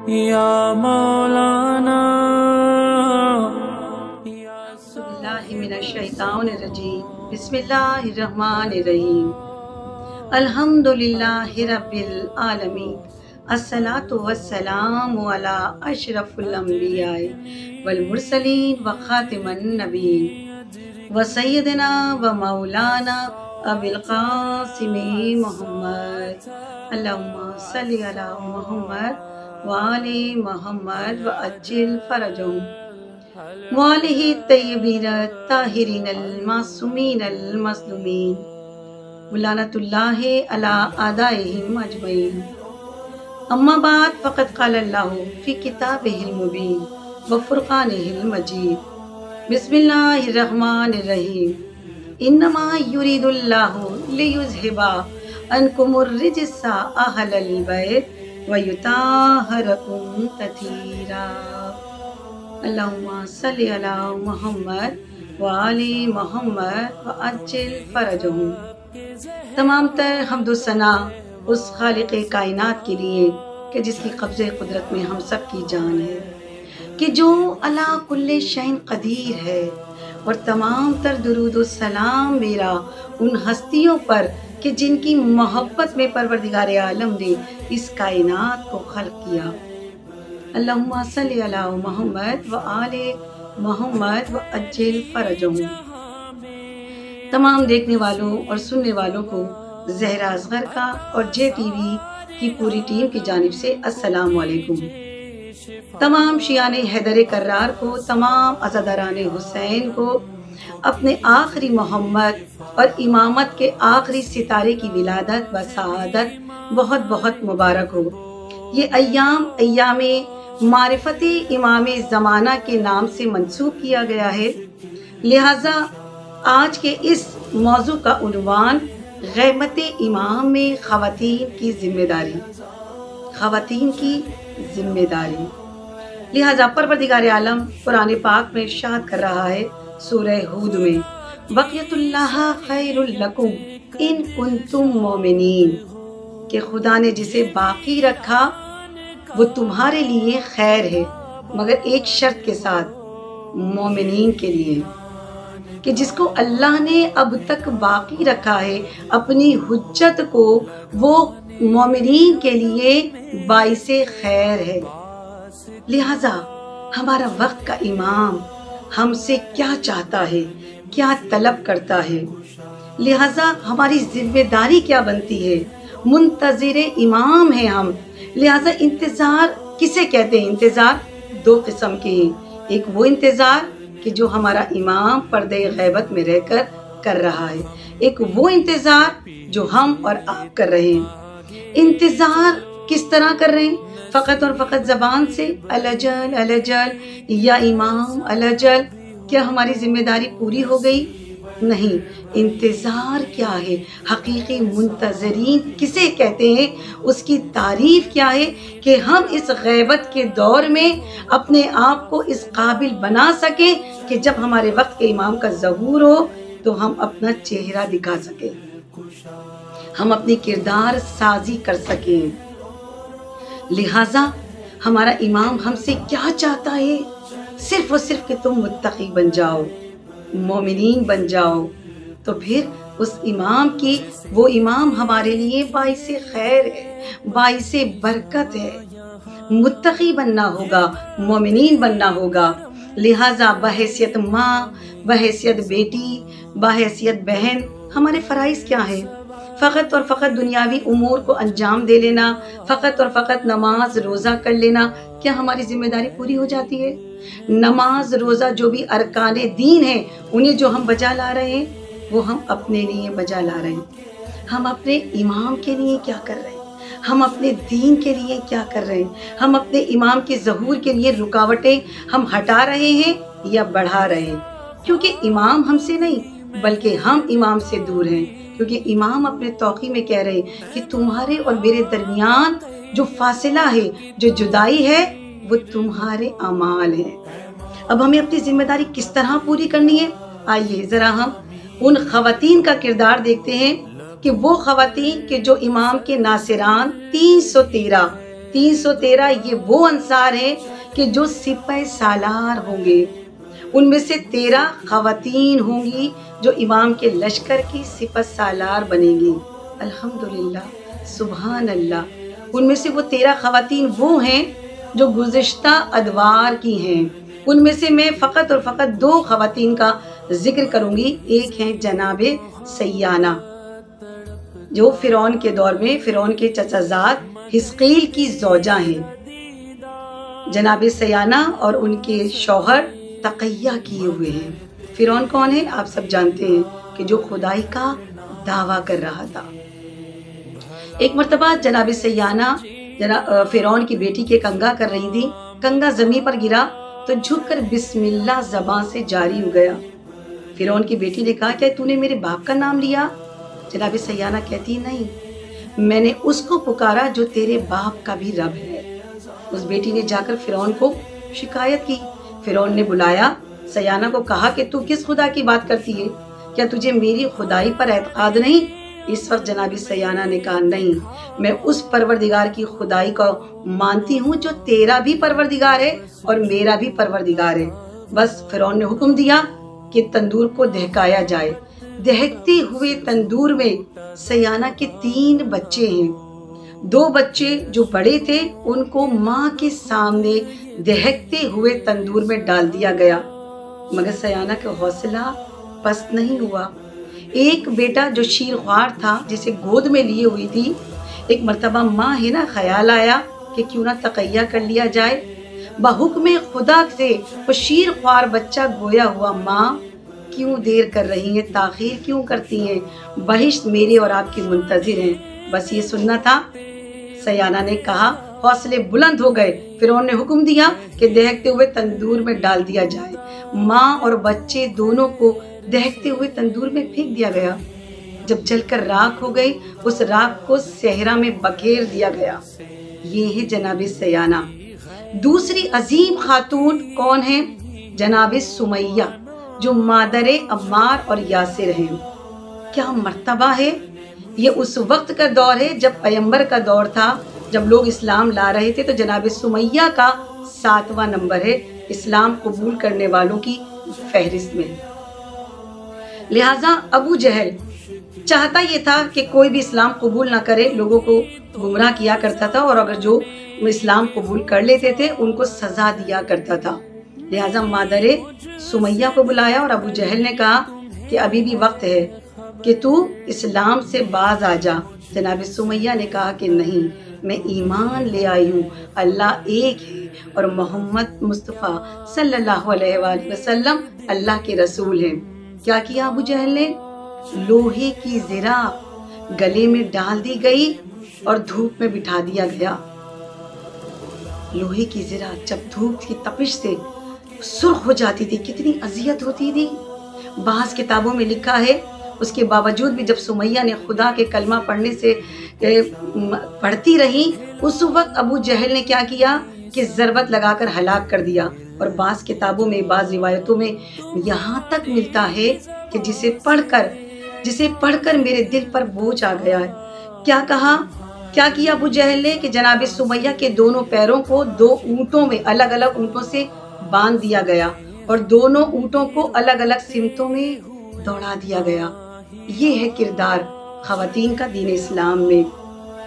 یا مولانا من الشیطان الرجیم بسم اللہ الرحمن الرحیم الحمدللہ رب العالمین الصلاۃ والسلام علی اشرف الانبیاء والمرسلین وخاتم النبیین وسیدنا ومولانا ابی القاسم محمد اللہم صلی علی محمد وآل محمد وعجل فرجهم وآلہ الطیبین الطاہرین المعصومین المظلومین ولعنۃ اللہ علی اعدائہم اجمعین اما بعد فقد قال اللہ فی کتابہ المبین وفرقانہ المجید بسم اللہ الرحمن الرحیم انما یرید اللہ لیذھب عنکم الرجس اہل البیت ویطہرکم تطہیرا اللہم صلی علی محمد وآل محمد وعجل فرجہم۔ تمام تر حمد و ثنا اس خالق کائنات کے لیے کہ جس کی قبضہ قدرت میں ہم سب کی جان ہے، کہ جو علی کل شیء قدیر ہے، اور تمام تر درود و سلام میرا ان ہستیوں پر کہ جن کی محبت میں پروردگار عالم نے اس کائنات کو خلق کیا۔ اللہم صلی علی محمد وآل محمد وعجل فرجہم۔ تمام دیکھنے والوں اور سننے والوں کو زہرا اصغر کا اور جے ٹی وی کی پوری ٹیم کی جانب سے السلام علیکم۔ تمام شیعان حیدر کرار کو، تمام عزاداران حسین کو اپنے آخری محمد اور امامت کے آخری ستارے کی ولادت و سعادت بہت بہت مبارک ہو۔ یہ ایام معرفت امام زمانہ کے نام سے منسوب کیا گیا ہے، لہٰذا آج کے اس موضوع کا عنوان غیبت امام میں خواتین کی ذمہ داری۔ لہٰذا پروردگار عالم قرآن پاک میں ارشاد کر رہا ہے سورہ ہود میں بقیت اللہ خیر لکم ان کنتم مومنین، کہ خدا نے جسے باقی رکھا وہ تمہارے لیے خیر ہے، مگر ایک شرط کے ساتھ، مومنین کے لیے، کہ جس کو اللہ نے اب تک باقی رکھا ہے اپنی حجت کو، وہ مومنین کے لیے باعث خیر ہے۔ لہٰذا ہمارا وقت کا امام ہم سے کیا چاہتا ہے، کیا طلب کرتا ہے، لہٰذا ہماری ذمہ داری کیا بنتی ہے، منتظر امام ہیں ہم، لہٰذا انتظار کسے کہتے ہیں؟ انتظار دو قسم کے ہیں، ایک وہ انتظار کہ جو ہمارا امام پردہ غیبت میں رہ کر رہا ہے، ایک وہ انتظار جو ہم اور آپ کر رہے ہیں۔ انتظار کس طرح کر رہے ہیں؟ فقط اور فقط زبان سے الاجل الاجل یا امام الاجل، کیا ہماری ذمہ داری پوری ہو گئی؟ نہیں۔ انتظار کیا ہے؟ حقیقی منتظرین کسے کہتے ہیں؟ اس کی تعریف کیا ہے کہ ہم اس غیبت کے دور میں اپنے آپ کو اس قابل بنا سکیں کہ جب ہمارے وقت کے امام کا ظہور ہو تو ہم اپنا چہرہ دکھا سکیں، ہم اپنی کردار سازی کر سکیں۔ لہٰذا ہمارا امام ہم سے کیا چاہتا ہے؟ صرف اور صرف کہ تم متقی بن جاؤ، مومنین بن جاؤ، تو پھر اس امام کی، وہ امام ہمارے لیے باعث خیر ہے، باعث برکت ہے۔ متقی بننا ہوگا، مومنین بننا ہوگا۔ لہٰذا بحیثیت ماں، بحیثیت بیٹی، بحیثیت بہن، ہمارے فرائض کیا ہیں؟ فقط اور فقط دنیاوی امور کو انجام دے لینا، فقط اور فقط نماز روزہ کر لینا، کیا ہماری ذمہ داری پوری ہو جاتی ہے؟ نماز روزہ جو بھی ارکان دین ہیں، انہیں جو ہم بجا لا رہے ہیں وہ ہم اپنے لیے بجا لا رہے ہیں۔ ہم اپنے امام کے لیے کیا کر رہے ہیں؟ ہم اپنے دین کے لیے کیا کر رہے ہیں؟ ہم اپنے امام کے ظہور کے لیے رکاوٹیں ہم ہٹا رہے ہیں یا بڑھا رہے ہیں؟ کیونکہ امام ہم سے نہیں بلکہ ہم امام سے دور ہیں، کیونکہ امام اپنے توقی میں کہہ رہے ہیں کہ تمہارے اور میرے درمیان جو فاصلہ ہے، جو جدائی ہے، وہ تمہارے اعمال ہیں۔ اب ہمیں اپنی ذمہ داری کس طرح پوری کرنی ہے؟ آئیے ذرا ہم ان خواتین کا کردار دیکھتے ہیں کہ وہ خواتین کہ جو امام کے ناصران 313 313 یہ وہ انصار ہیں کہ جو سپہ سالار ہوں گے، ان میں سے 13 خواتین ہوں گی جو امام کے لشکر کی سپہ سالار بنیں گی۔ الحمدللہ، سبحان اللہ۔ ان میں سے وہ 13 خواتین وہ ہیں جو گزشتہ ادوار کی ہیں۔ ان میں سے میں فقط اور فقط 2 خواتین کا ذکر کروں گی۔ ایک ہیں جناب سیانہ، جو فرعون کے دور میں فرعون کے چچا زاد حزقیل کی زوجہ ہیں۔ جناب سیانہ اور ان کے شوہر تقیہ کیے ہوئے ہیں۔ فرعون کون ہے؟ آپ سب جانتے ہیں کہ جو خدائی کا دعویٰ کر رہا تھا۔ ایک مرتبہ جناب سیانہ فرعون کی بیٹی کے کنگا کر رہی تھی۔ کنگا زمین پر گرا تو جھک کر بسم اللہ زبان سے جاری ہو گیا۔ فرعون کی بیٹی نے کہا، کیا تو نے میرے باپ کا نام لیا؟ جناب سیانہ کہتی، نہیں، میں نے اس کو پکارا جو تیرے باپ کا بھی رب ہے۔ اس بیٹی نے جا کر فرعون کو شکایت کی۔ فرعون نے بلایا سیانہ کو، کہا کہ تو کس خدا کی بات کرتی ہے؟ کیا تجھے میری خدائی پر اعتقاد نہیں؟ اس وقت جناب سیانہ نے کہا، نہیں، میں اس پروردگار کی خدائی کو مانتی ہوں جو تیرا بھی پروردگار ہے اور میرا بھی پروردگار ہے۔ بس فرعون نے حکم دیا کہ تندور کو دہکایا جائے۔ دہکتے ہوئے تندور میں سیانہ کے 3 بچے ہیں۔ 2 بچے جو بڑے تھے ان کو ماں کے سامنے دہکتے ہوئے تندور میں ڈال دیا گیا، مگر سیانہ کا حوصلہ پست نہیں ہوا۔ ایک بیٹا جو شیر خوار تھا، جسے گود میں لیے ہوئی تھی، ایک مرتبہ ماں ہے نا، خیال آیا کہ کیوں نہ تقیہ کر لیا جائے۔ بحکم خدا سے وہ شیر خوار بچہ گویا ہوا، ماں کیوں دیر کر رہی ہیں، تاخیر کیوں کرتی ہیں، بہشت میرے اور آپ کی منتظر ہیں، بس یہ سننا تھا۔ سیانہ نے کہا، حوصلے بلند ہو گئے۔ فرعون نے حکم دیا کہ دہکتے ہوئے تندور میں ڈال دیا جائے۔ ماں اور بچے دونوں کو دہکتے ہوئے تندور میں پھینک دیا گیا۔ جب جل کر راکھ ہو گئی، اس راکھ کو صحرا میں بکھیر دیا گیا۔ یہ ہے جناب سیانہ۔ دوسری عظیم خاتون کون ہے؟ جناب سمیہ، جو مادر عمار اور یاسر ہیں۔ کیا مرتبہ ہے! یہ اس وقت کا دور ہے جب پیغمبر کا دور تھا، جب لوگ اسلام لا رہے تھے، تو جناب سمیہ کا 7واں نمبر ہے اسلام قبول کرنے والوں کی فہرست میں۔ لہٰذا ابو جہل چاہتا یہ تھا کہ کوئی بھی اسلام قبول نہ کرے، لوگوں کو گمراہ کیا کرتا تھا، اور اگر جو اسلام قبول کر لیتے تھے ان کو سزا دیا کرتا تھا۔ لہٰذا مادر سمیہ کو بلایا اور ابو جہل نے کہا کہ ابھی بھی وقت ہے کہ تو اسلام سے باز آ جا۔ جناب سمیہ نے کہا کہ نہیں، میں ایمان لے آئی ہوں، اللہ ایک ہے اور محمد مصطفیٰ صلی اللہ علیہ وآلہ وسلم اللہ کے رسول ہیں۔ کیا کیا ابو جہل نے؟ لوہے کی زرہ گلے میں ڈال دی گئی اور دھوپ میں بٹھا دیا گیا۔ لوہے کی زرہ جب دھوپ کی تپش سے سرخ ہو جاتی تھی، کتنی اذیت ہوتی تھی۔ بعض کتابوں میں لکھا ہے اس کے باوجود بھی جب سمیہ نے خدا کے کلمہ پڑھنے سے پڑھتی رہی، اس وقت ابو جہل نے کیا کیا کہ ضربت لگا کر ہلاک کر دیا۔ اور بعض کتابوں میں، بعض روایتوں میں یہاں تک ملتا ہے کہ جسے پڑھ کر میرے دل پر بوجھ آ گیا ہے۔ کیا کہا، کیا کیا ابو جہل نے کہ جناب سمیہ کے دونوں پیروں کو 2 اونٹوں میں، الگ الگ اونٹوں سے باندھ دیا گیا اور دونوں اونٹوں کو الگ الگ سمتوں میں دوڑا دیا گیا۔ یہ ہے کردار خواتین کا دین اسلام میں۔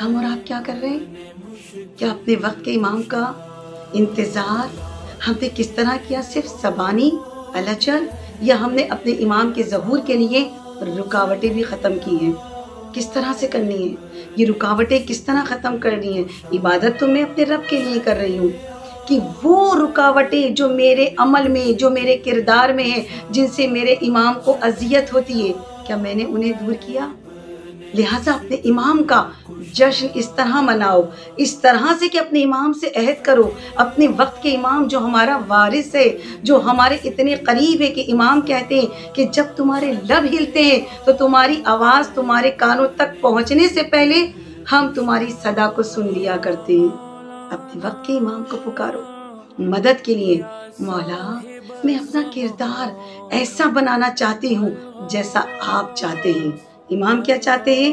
ہم اور آپ کیا کر رہے ہیں؟ کیا اپنے وقت کے امام کا انتظار ہم نے کس طرح کیا؟ صرف زبانی الچل، یا ہم نے اپنے امام کے ظہور کے لیے رکاوٹیں بھی ختم کی ہیں؟ کس طرح سے کرنی ہے یہ رکاوٹیں، کس طرح ختم کرنی ہیں؟ عبادت تو میں اپنے رب کے لیے کر رہی ہوں، کہ وہ رکاوٹیں جو میرے عمل میں، جو میرے کردار میں ہیں، جن سے میرے امام کو اذیت ہوتی ہے، کیا میں نے انہیں دور کیا؟ لہٰذا اپنے امام کا جشن اس طرح مناؤ، اس طرح سے کہ اپنے امام سے عہد کرو، اپنے وقت کے امام جو ہمارا وارث ہے، جو ہمارے اتنے قریب ہے کہ امام کہتے ہیں کہ جب تمہارے لب ہلتے ہیں تو تمہاری آواز تمہارے کانوں تک پہنچنے سے پہلے ہم تمہاری صدا کو سن لیا کرتے ہیں۔ اپنے وقت کے امام کو پکارو مدد کے لیے، مولا میں اپنا کردار ایسا بنانا چاہتی ہوں جیسا آپ چاہتے ہیں۔ امام کیا چاہتے ہیں؟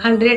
100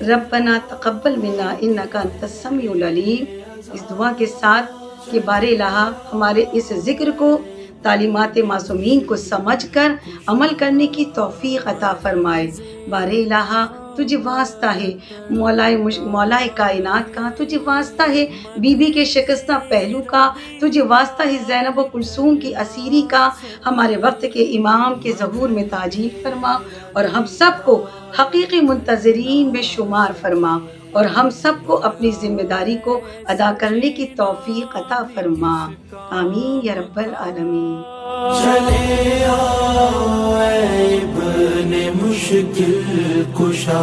ربنا تقبل منا انک انت السمیع العلیم، اس دعا کے ساتھ کہ بار الہ ہمارے اس ذکر کو، تعلیمات معصومین کو سمجھ کر عمل کرنے کی توفیق عطا فرمائے۔ بار الہ تجھے واسطہ ہے مولائے کائنات کا، تجھے واسطہ ہے بی بی کے شکستہ پہلو کا، تجھے واسطہ ہے زینب و کلثوم کی اسیری کا، ہمارے وقت کے امام کے ظہور میں تعجیل فرما اور ہم سب کو حقیقی منتظرین میں شمار فرما، اور ہم سب کو اپنی ذمہ داری کو ادا کرنے کی توفیق عطا فرما، آمین یا رب العالمین۔ چلے آؤ اے ابن مشکل کشا،